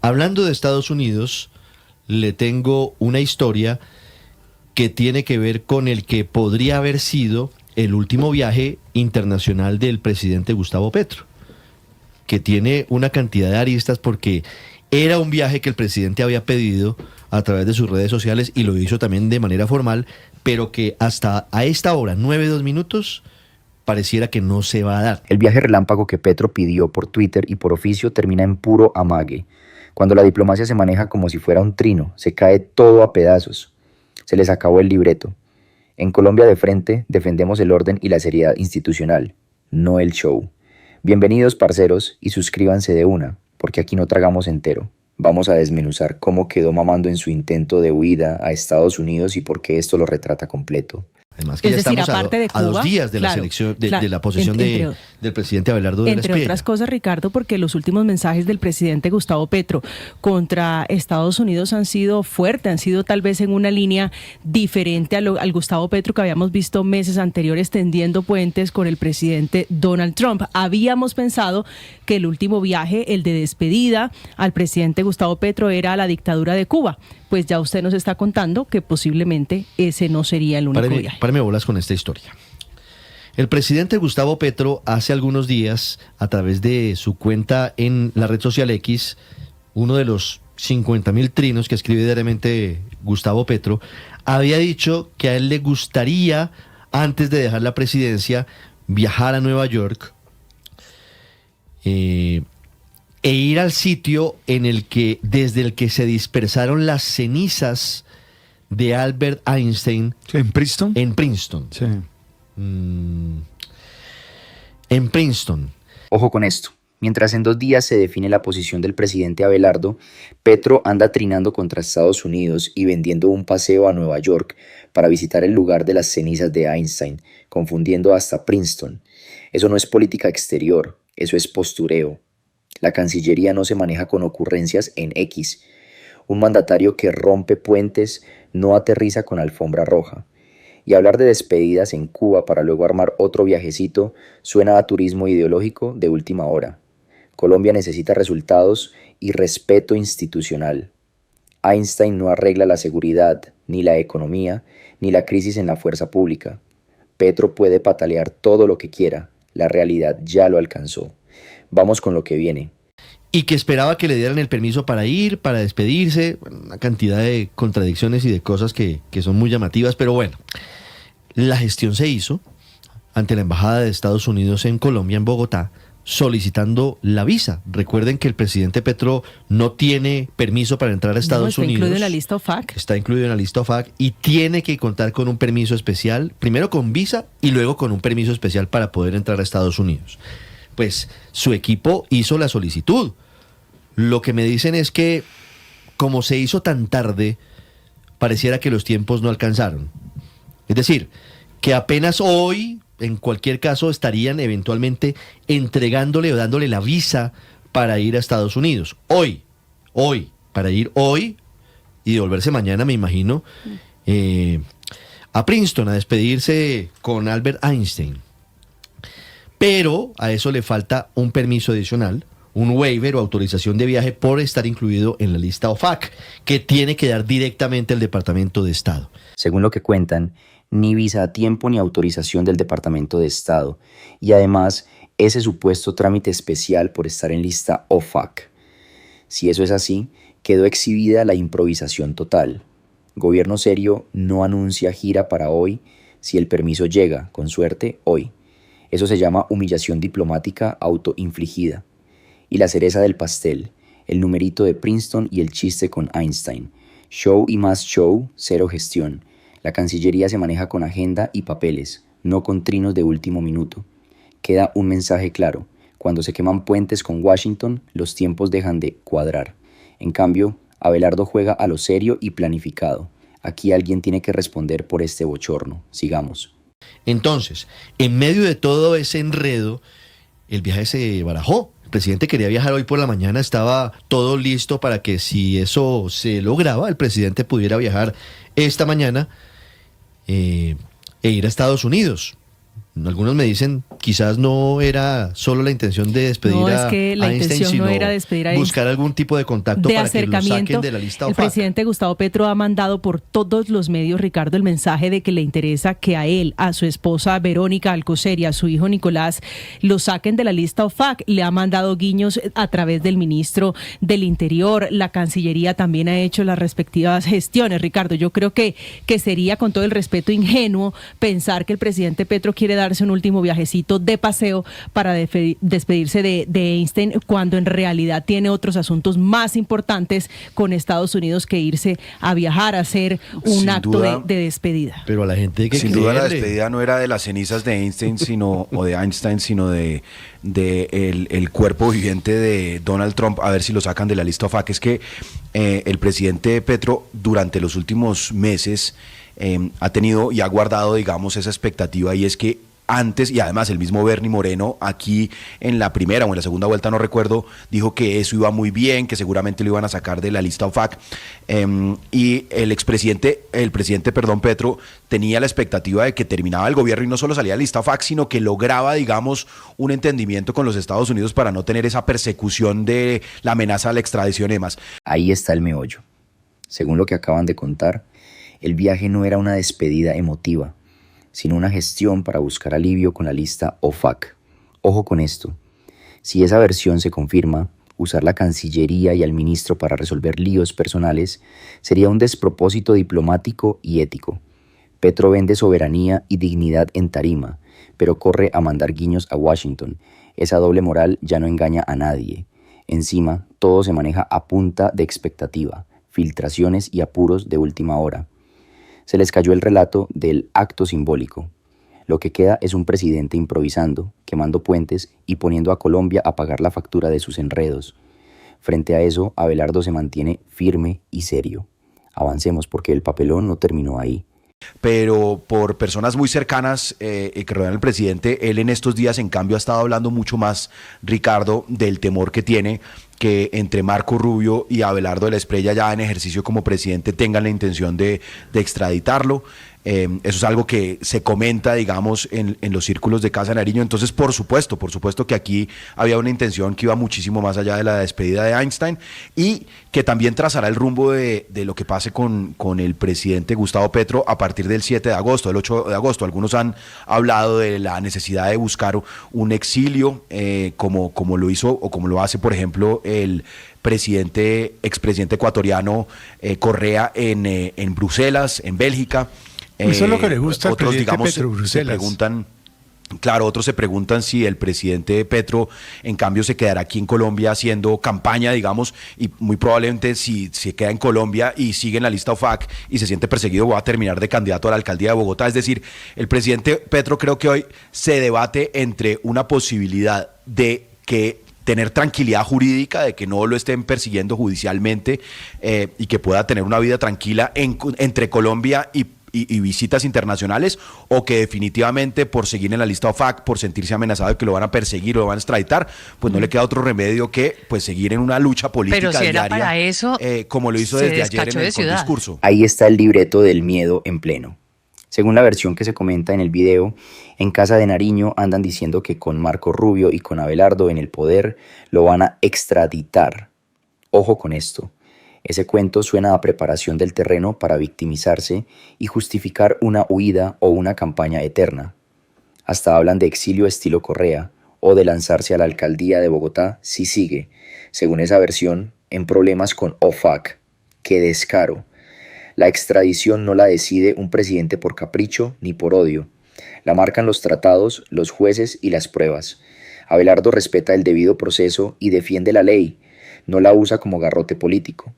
Hablando de Estados Unidos, le tengo una historia que tiene que ver con el que podría haber sido el último viaje internacional del presidente Gustavo Petro, que tiene una cantidad de aristas porque era un viaje que el presidente había pedido a través de sus redes sociales y lo hizo también de manera formal, pero que hasta a esta hora, 9:02, pareciera que no se va a dar. El viaje relámpago que Petro pidió por Twitter y por oficio termina en puro amague. Cuando la diplomacia se maneja como si fuera un trino, se cae todo a pedazos. Se les acabó el libreto. En Colombia de Frente defendemos el orden y la seriedad institucional, no el show. Bienvenidos, parceros, y suscríbanse de una, porque aquí no tragamos entero. Vamos a desmenuzar cómo quedó mamando en su intento de huida a Estados Unidos y por qué esto lo retrata completo. Además que ya estamos a 2 días de la selección, de la posesión del presidente Abelardo de la Espriella. Entre otras cosas, Ricardo, porque los últimos mensajes del presidente Gustavo Petro contra Estados Unidos han sido fuertes, han sido tal vez en una línea diferente al Gustavo Petro que habíamos visto meses anteriores tendiendo puentes con el presidente Donald Trump. Habíamos pensado que el último viaje, el de despedida al presidente Gustavo Petro, era a la dictadura de Cuba. Pues ya usted nos está contando que posiblemente ese no sería el único viaje. Páreme bolas con esta historia. El presidente Gustavo Petro hace algunos días, a través de su cuenta en la red social X, uno de los 50.000 trinos que escribe diariamente Gustavo Petro, había dicho que a él le gustaría, antes de dejar la presidencia, viajar a Nueva York e ir al sitio desde el que se dispersaron las cenizas de Albert Einstein. ¿En Princeton? En Princeton. Sí. En Princeton. Ojo con esto. Mientras en 2 días se define la posición del presidente Abelardo, Petro anda trinando contra Estados Unidos y vendiendo un paseo a Nueva York para visitar el lugar de las cenizas de Einstein, confundiendo hasta Princeton. Eso no es política exterior, eso es postureo. La Cancillería no se maneja con ocurrencias en X. Un mandatario que rompe puentes no aterriza con alfombra roja. Y hablar de despedidas en Cuba para luego armar otro viajecito suena a turismo ideológico de última hora. Colombia necesita resultados y respeto institucional. Einstein no arregla la seguridad, ni la economía, ni la crisis en la fuerza pública. Petro puede patalear todo lo que quiera, la realidad ya lo alcanzó. Vamos con lo que viene. Y que esperaba que le dieran el permiso para ir, para despedirse, una cantidad de contradicciones y de cosas que son muy llamativas, pero bueno, la gestión se hizo ante la Embajada de Estados Unidos en Colombia, en Bogotá, solicitando la visa. Recuerden que el presidente Petro no tiene permiso para entrar a Estados Unidos. Está incluido en la lista OFAC. Está incluido en la lista OFAC y tiene que contar con un permiso especial, primero con visa y luego con un permiso especial para poder entrar a Estados Unidos. Pues su equipo hizo la solicitud. Lo que me dicen es que, como se hizo tan tarde, pareciera que los tiempos no alcanzaron. Es decir, que apenas hoy, en cualquier caso, estarían eventualmente entregándole o dándole la visa para ir a Estados Unidos. Hoy, para ir hoy y devolverse mañana, me imagino, a Princeton a despedirse con Albert Einstein. Pero a eso le falta un permiso adicional, un waiver o autorización de viaje por estar incluido en la lista OFAC, que tiene que dar directamente el Departamento de Estado. Según lo que cuentan, ni visa a tiempo ni autorización del Departamento de Estado, y además ese supuesto trámite especial por estar en lista OFAC. Si eso es así, quedó exhibida la improvisación total. Gobierno serio no anuncia gira para hoy si el permiso llega, con suerte, hoy. Eso se llama humillación diplomática autoinfligida. Y la cereza del pastel, el numerito de Princeton y el chiste con Einstein. Show y más show, cero gestión. La Cancillería se maneja con agenda y papeles, no con trinos de último minuto. Queda un mensaje claro. Cuando se queman puentes con Washington, los tiempos dejan de cuadrar. En cambio, Abelardo juega a lo serio y planificado. Aquí alguien tiene que responder por este bochorno. Sigamos. Entonces, en medio de todo ese enredo, el viaje se barajó. El presidente quería viajar hoy por la mañana, estaba todo listo para que si eso se lograba, el presidente pudiera viajar esta mañana e ir a Estados Unidos. Algunos me dicen, quizás no era solo la intención de despedir No, es a que la Einstein, intención no sino era despedir a Einstein. buscar algún tipo de contacto De para que lo acercamiento. saquen de la lista El OFAC. presidente Gustavo Petro ha mandado por todos los medios, Ricardo, el mensaje de que le interesa que a él, a su esposa Verónica Alcocer y a su hijo Nicolás lo saquen de la lista OFAC. Le ha mandado guiños a través del ministro del Interior. La Cancillería también ha hecho las respectivas gestiones. Ricardo, yo creo que sería, con todo el respeto, ingenuo pensar que el presidente Petro quiere darse un último viajecito de paseo para despedirse de Einstein, cuando en realidad tiene otros asuntos más importantes con Estados Unidos que irse a viajar, a hacer un Sin acto duda, de despedida. Pero a la gente hay que Sin duda la creerle. despedida no era de las cenizas de Einstein, sino de el cuerpo viviente de Donald Trump, a ver si lo sacan de la lista OFAC. Es que el presidente Petro durante los últimos meses ha tenido y ha guardado, digamos, esa expectativa, y es que antes, y además el mismo Bernie Moreno aquí en la primera o en la segunda vuelta, no recuerdo, dijo que eso iba muy bien, que seguramente lo iban a sacar de la lista OFAC, y el presidente Petro tenía la expectativa de que terminaba el gobierno y no solo salía de la lista OFAC, sino que lograba, digamos, un entendimiento con los Estados Unidos para no tener esa persecución de la amenaza a la extradición y demás. Ahí está el meollo. Según lo que acaban de contar, el viaje no era una despedida emotiva, sino una gestión para buscar alivio con la lista OFAC. Ojo con esto. Si esa versión se confirma, usar la Cancillería y al ministro para resolver líos personales sería un despropósito diplomático y ético. Petro vende soberanía y dignidad en tarima, pero corre a mandar guiños a Washington. Esa doble moral ya no engaña a nadie. Encima, todo se maneja a punta de expectativa, filtraciones y apuros de última hora. Se les cayó el relato del acto simbólico. Lo que queda es un presidente improvisando, quemando puentes y poniendo a Colombia a pagar la factura de sus enredos. Frente a eso, Abelardo se mantiene firme y serio. Avancemos, porque el papelón no terminó ahí. Pero por personas muy cercanas que rodean al presidente, él en estos días en cambio ha estado hablando mucho más, Ricardo, del temor que tiene que entre Marco Rubio y Abelardo de la Espriella, ya en ejercicio como presidente, tengan la intención de extraditarlo. Eso es algo que se comenta, digamos, en los círculos de Casa de Nariño. Entonces, por supuesto que aquí había una intención que iba muchísimo más allá de la despedida de Einstein, y que también trazará el rumbo de lo que pase con el presidente Gustavo Petro a partir del 7 de agosto, del 8 de agosto. Algunos han hablado de la necesidad de buscar un exilio, como lo hizo o como lo hace, por ejemplo, el expresidente ecuatoriano Correa en Bruselas, en Bélgica. Eso es lo que le gusta al otros, presidente digamos, Petro, Bruselas. Otros se preguntan si el presidente Petro, en cambio, se quedará aquí en Colombia haciendo campaña, digamos, y muy probablemente si se queda en Colombia y sigue en la lista OFAC y se siente perseguido, va a terminar de candidato a la alcaldía de Bogotá. Es decir, el presidente Petro creo que hoy se debate entre una posibilidad de que tener tranquilidad jurídica, de que no lo estén persiguiendo judicialmente, y que pueda tener una vida tranquila entre Colombia y visitas internacionales, o que definitivamente por seguir en la lista OFAC, por sentirse amenazado de que lo van a perseguir o lo van a extraditar, pues no le queda otro remedio que pues seguir en una lucha política Pero si era diaria, para eso, como lo hizo se desde ayer despachó en de el ciudad. discurso. Ahí está el libreto del miedo en pleno. Según la versión que se comenta en el video, en Casa de Nariño andan diciendo que con Marco Rubio y con Abelardo en el poder lo van a extraditar. Ojo con esto. Ese cuento suena a preparación del terreno para victimizarse y justificar una huida o una campaña eterna. Hasta hablan de exilio estilo Correa o de lanzarse a la alcaldía de Bogotá si sigue, según esa versión, en problemas con OFAC. ¡Qué descaro! La extradición no la decide un presidente por capricho ni por odio. La marcan los tratados, los jueces y las pruebas. Abelardo respeta el debido proceso y defiende la ley. No la usa como garrote político.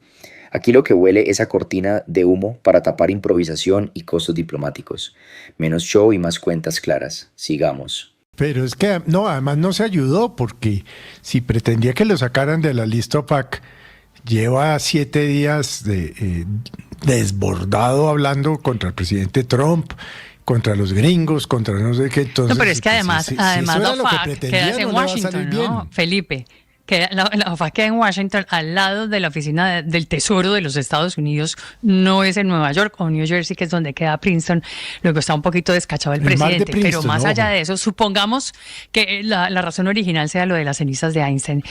Aquí lo que huele es a cortina de humo para tapar improvisación y costos diplomáticos. Menos show y más cuentas claras. Sigamos. Pero es que, no, además no se ayudó, porque si pretendía que lo sacaran de la lista OFAC, lleva 7 días desbordado hablando contra el presidente Trump, contra los gringos, contra no sé qué. Entonces, No, pero es que además si la eso era lo que OFAC pretendía, queda en no le va a Washington, salir ¿no? bien. Felipe, la OFAC queda en Washington, al lado de la oficina del Tesoro de los Estados Unidos, no es en Nueva York o New Jersey, que es donde queda Princeton. Luego está un poquito descachado el presidente, pero más allá de eso, supongamos que la razón original sea lo de las cenizas de Einstein,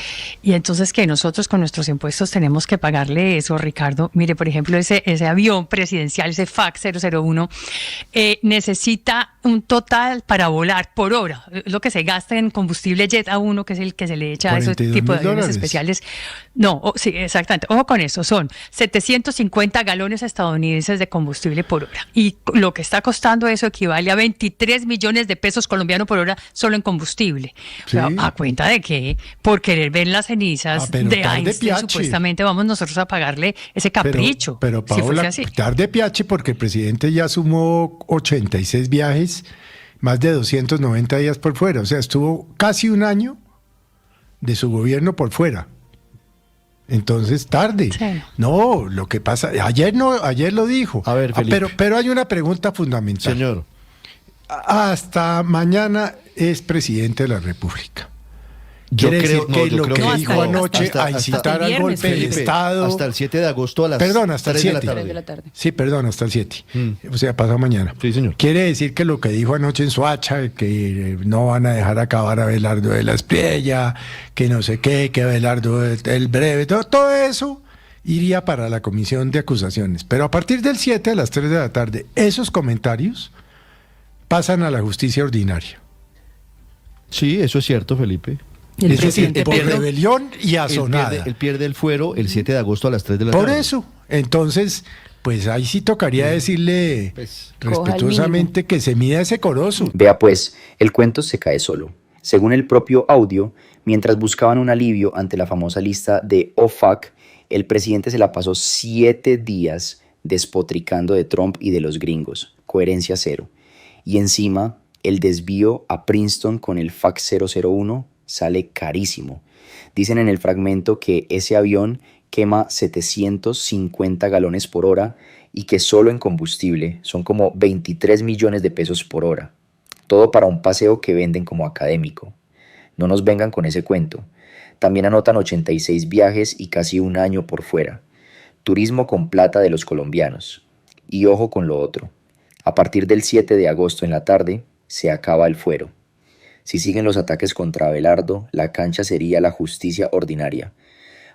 y entonces que nosotros con nuestros impuestos tenemos que pagarle eso, Ricardo. Mire, por ejemplo, ese avión presidencial, ese FAC 001, necesita un total para volar por hora, lo que se gasta en combustible Jet A1, que es el que se le echa a ese tipo de aviones especiales. No, sí, exactamente. Ojo con eso, son 750 galones estadounidenses de combustible por hora. Y lo que está costando eso equivale a 23 millones de pesos colombianos por hora solo en combustible. Sí. O sea, ¿a cuenta de qué? Por querer ver las cenizas de Einstein, supuestamente vamos nosotros a pagarle ese capricho. Pero Paola, tarde piache, porque el presidente ya sumó 86 viajes, más de 290 días por fuera. O sea, estuvo casi un año de su gobierno por fuera. Entonces, tarde. Sí. No, lo que pasa, ayer lo dijo. A ver, Felipe. Pero hay una pregunta fundamental. Señor. Hasta mañana es presidente de la República. Quiere decir que lo que dijo anoche a incitar al golpe de Estado. Hasta el 7 de agosto a las 3 de la tarde. Sí, perdón, hasta el 7. O sea, pasado mañana. Sí, señor. Quiere decir que lo que dijo anoche en Soacha, que no van a dejar acabar a Abelardo de la Espriella, que no sé qué, que Abelardo el breve, todo eso iría para la comisión de acusaciones. Pero a partir del 7 a las 3 de la tarde, esos comentarios pasan a la justicia ordinaria. Sí, eso es cierto, Felipe. Es decir, por rebelión y azonada. Él pierde el fuero el 7 de agosto a las 3 de la tarde. Por eso. Entonces, pues ahí sí tocaría decirle respetuosamente que se mida ese corozo. Vea pues, el cuento se cae solo. Según el propio audio, mientras buscaban un alivio ante la famosa lista de OFAC, el presidente se la pasó 7 días despotricando de Trump y de los gringos. Coherencia cero. Y encima, el desvío a Princeton con el FAC 001 sale carísimo. Dicen en el fragmento que ese avión quema 750 galones por hora y que solo en combustible son como 23 millones de pesos por hora. Todo para un paseo que venden como académico. No nos vengan con ese cuento. También anotan 86 viajes y casi un año por fuera. Turismo con plata de los colombianos. Y ojo con lo otro. A partir del 7 de agosto en la tarde, se acaba el fuero. Si siguen los ataques contra Abelardo, la cancha sería la justicia ordinaria.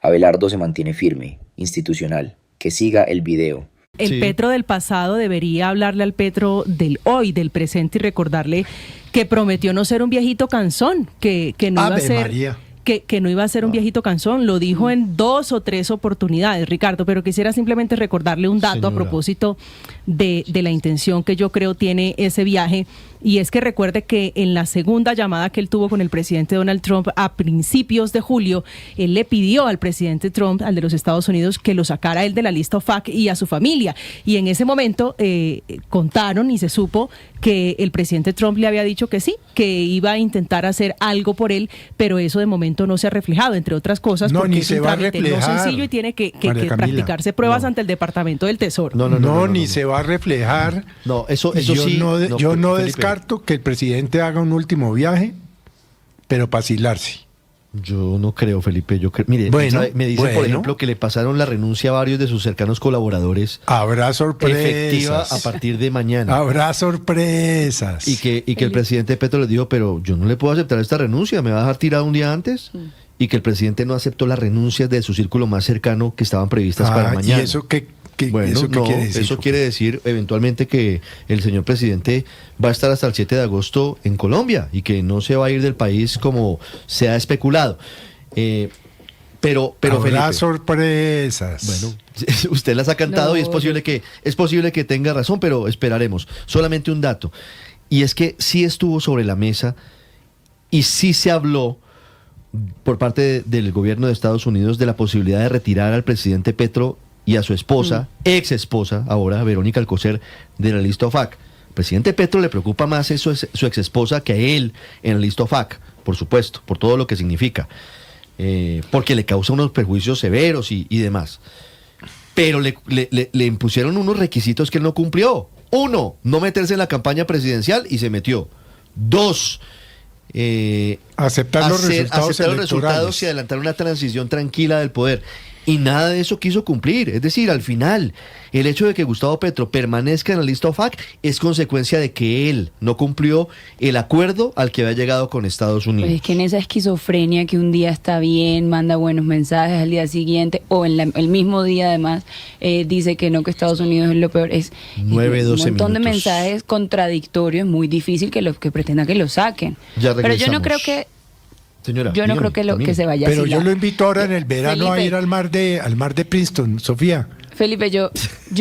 Abelardo se mantiene firme, institucional. Que siga el video. El Petro del pasado debería hablarle al Petro del hoy, del presente, y recordarle que prometió no ser un viejito cansón, que no iba a ser... María. Que no iba a ser un viejito cansón, lo dijo en 2 o 3 oportunidades, Ricardo, pero quisiera simplemente recordarle un dato, señora, a propósito de la intención que yo creo tiene ese viaje, y es que recuerde que en la segunda llamada que él tuvo con el presidente Donald Trump a principios de julio, él le pidió al presidente Trump, al de los Estados Unidos, que lo sacara él de la lista OFAC y a su familia, y en ese momento contaron y se supo que el presidente Trump le había dicho que sí, que iba a intentar hacer algo por él, pero eso de momento no se ha reflejado, entre otras cosas, porque es un trámite no sencillo y tiene que practicarse pruebas ante el Departamento del Tesoro. No, ni se va a reflejar. No, eso yo sí. Yo no descarto que el presidente haga un último viaje, pero para asilarse. Yo no creo, Felipe. Mire, me dice, por ejemplo, que le pasaron la renuncia a varios de sus cercanos colaboradores. Habrá sorpresas. Efectiva a partir de mañana. Habrá sorpresas. Y que el presidente Petro les dijo, pero yo no le puedo aceptar esta renuncia, ¿me va a dejar tirado un día antes? Y que el presidente no aceptó las renuncias de su círculo más cercano que estaban previstas para mañana. ¿Y eso qué Bueno, ¿eso quiere decir? Eso quiere decir eventualmente que el señor presidente va a estar hasta el 7 de agosto en Colombia y que no se va a ir del país como se ha especulado. Pero habrá Felipe, sorpresas. Bueno, usted las ha cantado y es posible que tenga razón, pero esperaremos. Solamente un dato, y es que sí estuvo sobre la mesa y sí se habló por parte del gobierno de Estados Unidos de la posibilidad de retirar al presidente Petro y a su esposa, ex esposa, ahora Verónica Alcocer, de la lista OFAC. Al presidente Petro le preocupa más eso, su ex esposa, que a él en la lista OFAC, por supuesto, por todo lo que significa, porque le causa unos perjuicios severos y demás. Pero le impusieron unos requisitos que él no cumplió. 1, no meterse en la campaña presidencial y se metió. 2, aceptar los resultados y adelantar una transición tranquila del poder. Y nada de eso quiso cumplir. Es decir, al final, el hecho de que Gustavo Petro permanezca en la lista OFAC es consecuencia de que él no cumplió el acuerdo al que había llegado con Estados Unidos. Pues es que en esa esquizofrenia que un día está bien, manda buenos mensajes, al día siguiente, o en el mismo día además, dice que no, que Estados Unidos es lo peor. Es 9, 12 un montón de minutos. mensajes contradictorios, muy difícil que pretendan que lo saquen. Pero yo no creo que... Señora, yo no creo que se vaya Pero así. yo lo invito ahora en el verano Felipe, a ir al mar de Princeton, Sofía. Felipe, yo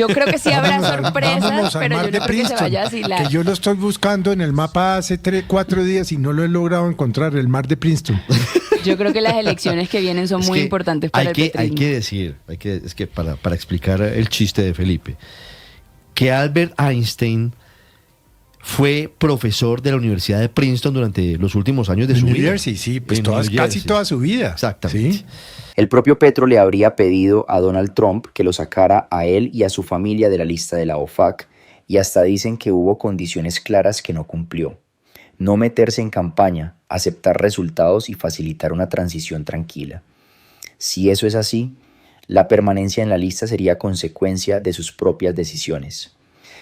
creo que sí habrá sorpresas, Vámonos al pero mar yo de no creo que se Princeton, vaya así. que yo lo estoy buscando en el mapa hace 4 días y no lo he logrado encontrar, el mar de Princeton. Yo creo que las elecciones que vienen son muy importantes para el petrismo. Hay que decir, es que para explicar el chiste de Felipe, que Albert Einstein fue profesor de la Universidad de Princeton durante los últimos años de su vida. Sí, pues En casi New Jersey. toda su vida. Exactamente. ¿Sí? El propio Petro le habría pedido a Donald Trump que lo sacara a él y a su familia de la lista de la OFAC, y hasta dicen que hubo condiciones claras que no cumplió. No meterse en campaña, aceptar resultados y facilitar una transición tranquila. Si eso es así, la permanencia en la lista sería consecuencia de sus propias decisiones.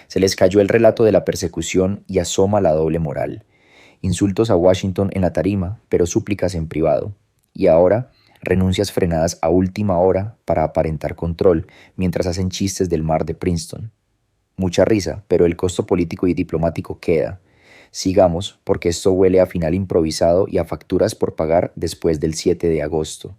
Se les cayó el relato de la persecución y asoma la doble moral. Insultos a Washington en la tarima, pero súplicas en privado. Y ahora, renuncias frenadas a última hora para aparentar control, mientras hacen chistes del mar de Princeton. Mucha risa, pero el costo político y diplomático queda. Sigamos, porque esto huele a final improvisado y a facturas por pagar después del 7 de agosto.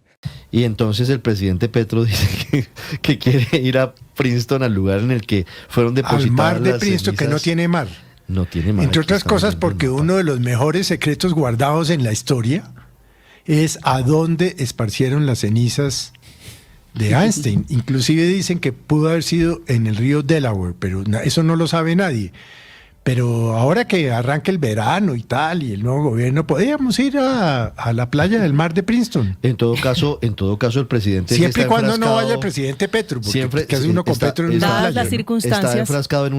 Y entonces el presidente Petro dice que quiere ir a Princeton, al lugar en el que fueron depositadas Al mar de las Princeton, que no cenizas. tiene mar. No tiene mar. Entre aquí otras estamos cosas viendo el porque mapa. uno de los mejores secretos guardados en la historia es a dónde esparcieron las cenizas de Einstein. Inclusive dicen que pudo haber sido en el río Delaware, pero eso no lo sabe nadie. Pero ahora que arranca el verano y tal, y el nuevo gobierno, podríamos ir a la playa del mar de Princeton. En todo caso, el presidente Siempre y está cuando no enfrascado- vaya el presidente Petro, porque Siempre ¿qué hace uno con está- Petro en una está- Dadas playa? las ¿no? circunstancias. Está enfrascado en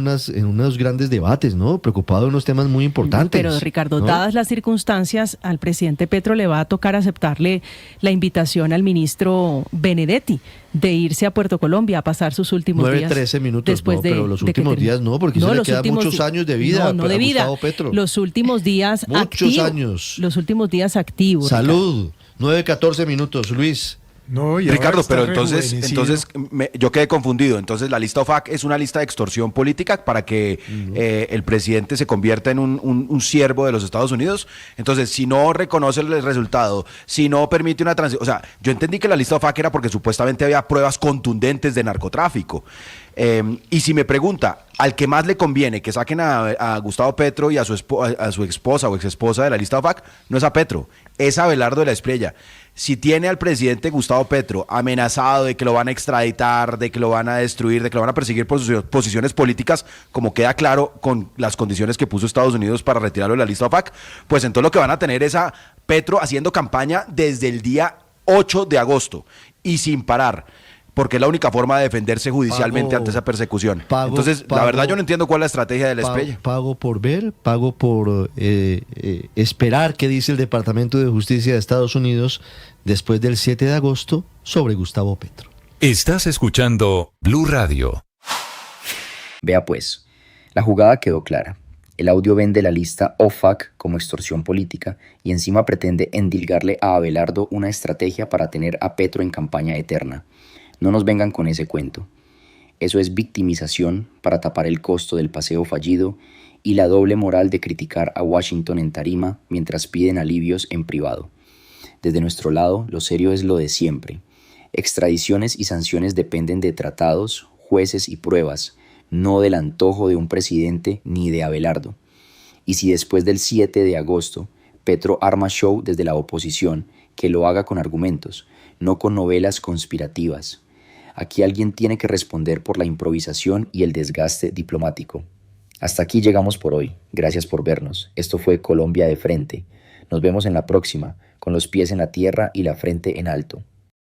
unos grandes debates, ¿no? Preocupado de unos temas muy importantes. Pero Ricardo, ¿no? dadas las circunstancias, al presidente Petro le va a tocar aceptarle la invitación al ministro Benedetti de irse a Puerto Colombia a pasar sus últimos 9, días. 13 minutos, después no, de- pero los de que últimos termine. días no, porque eso le los quedan últimos muchos di- años de vida no a de vida. Gustavo Petro. Los últimos días Muchos activos. años. Los últimos días activos. Ricardo. Salud. 9, 14 minutos, Luis. No, y ahora Ricardo, está pero entonces rejuvenecido. yo quedé confundido. Entonces la lista OFAC es una lista de extorsión política para que el presidente se convierta en un siervo de los Estados Unidos. Entonces, si no reconoce el resultado, si no permite una transición, o sea, yo entendí que la lista OFAC era porque supuestamente había pruebas contundentes de narcotráfico. Y si me pregunta, al que más le conviene que saquen a Gustavo Petro y a su esposa o exesposa de la lista OFAC, no es a Petro, es a Abelardo de la Espriella. Si tiene al presidente Gustavo Petro amenazado de que lo van a extraditar, de que lo van a destruir, de que lo van a perseguir por sus posiciones políticas, como queda claro con las condiciones que puso Estados Unidos para retirarlo de la lista OFAC, pues entonces lo que van a tener es a Petro haciendo campaña desde el día 8 de agosto y sin parar, porque es la única forma de defenderse judicialmente ante esa persecución. Entonces, la verdad yo no entiendo cuál es la estrategia de la Espriella. Pago por ver, pago por esperar qué dice el Departamento de Justicia de Estados Unidos después del 7 de agosto sobre Gustavo Petro. Estás escuchando Blue Radio. Vea pues, la jugada quedó clara. El audio vende la lista OFAC como extorsión política y encima pretende endilgarle a Abelardo una estrategia para tener a Petro en campaña eterna. No nos vengan con ese cuento. Eso es victimización para tapar el costo del paseo fallido y la doble moral de criticar a Washington en tarima mientras piden alivios en privado. Desde nuestro lado, lo serio es lo de siempre. Extradiciones y sanciones dependen de tratados, jueces y pruebas, no del antojo de un presidente ni de Abelardo. Y si después del 7 de agosto Petro arma show desde la oposición, que lo haga con argumentos, no con novelas conspirativas. Aquí alguien tiene que responder por la improvisación y el desgaste diplomático. Hasta aquí llegamos por hoy. Gracias por vernos. Esto fue Colombia de Frente. Nos vemos en la próxima, con los pies en la tierra y la frente en alto.